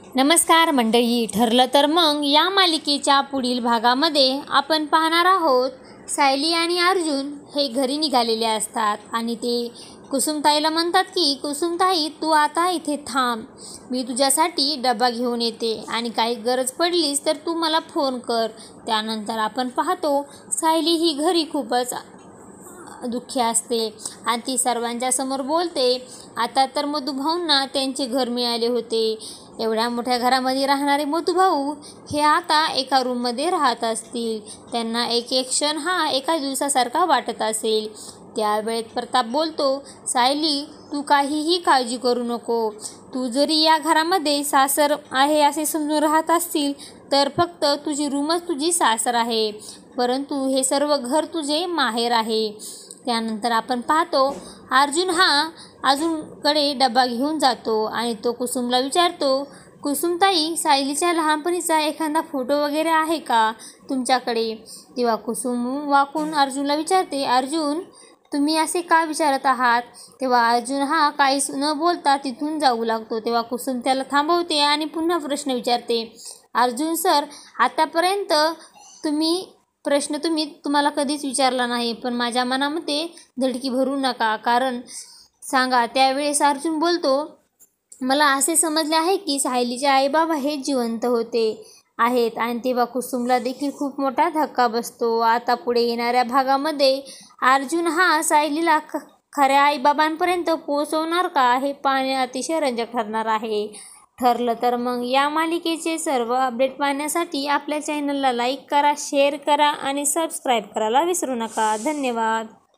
नमस्कार मंडळी, ठरलं तर मग या मालिकेच्या पुढील भागामध्ये आपण पाहणार आहोत सायली आणि अर्जुन हे घरी निघालेले असतात आणि ते कुसुमताईला म्हणतात की कुसुमताई तू आता इथे थांब, मी तुझ्यासाठी डबा घेऊन येते आणि काही गरज पडलीस तर तू मला फोन कर. त्यानंतर आपण पाहतो सायली ही घरी खूपच दुःखी असते आणि ती सर्वांच्या समोर बोलते. आता तर मधुभाऊंना त्यांचे घर मिळाले होते. एवढ्या मोठ्या घरामध्ये राहणारे मधुभाऊ हे आता एका रूममध्ये राहत असतील. त्यांना एक एक क्षण हा एका दिवसासारखा वाटत असेल. त्यावेळेत प्रताप बोलतो, सायली तू काहीही काळजी करू नको. तू जरी या घरामध्ये सासर आहे असे समजून राहत असतील तर फक्त तुझी रूमच तुझी सासर आहे, परंतु हे सर्व घर तुझे माहेर आहे. त्यानंतर आपण पाहतो अर्जुन हा अजूनकडे डबा घेऊन जातो आणि तो कुसुमला विचारतो, कुसुमताई सायलीच्या लहानपणीचा एखादा फोटो वगैरे आहे का तुमच्याकडे? तेव्हा कुसुम वाकून अर्जुनला विचारते, अर्जुन तुम्ही असे का विचारत आहात? तेव्हा अर्जुन हा काहीच न बोलता तिथून जाऊ लागतो. तेव्हा कुसुम त्याला थांबवते आणि पुन्हा प्रश्न विचारते, अर्जुन सर आतापर्यंत तुम्हाला कधीच विचारला नाही, पण माझ्या मनामध्ये धडकी भरू नका, कारण सांगा. त्यावेळेस अर्जुन बोलतो, मला असे समजले आहे की सायलीचे आईबाबा हे जिवंत आहेत. आणि तेव्हा कुसुमला देखील खूप मोठा धक्का बसतो. आता पुढे येणाऱ्या भागामध्ये अर्जुन हा सायलीला खऱ्या आईबाबांपर्यंत पोहोचवणार का हे पाहणे अतिशय रंजक ठरणार आहे. ठरलं तर मग या मालिकेचे सर्व अपडेट पाहण्यासाठी आपल्या चॅनलला लाईक करा, शेअर करा आणि सबस्क्राईब करायला विसरू नका. धन्यवाद.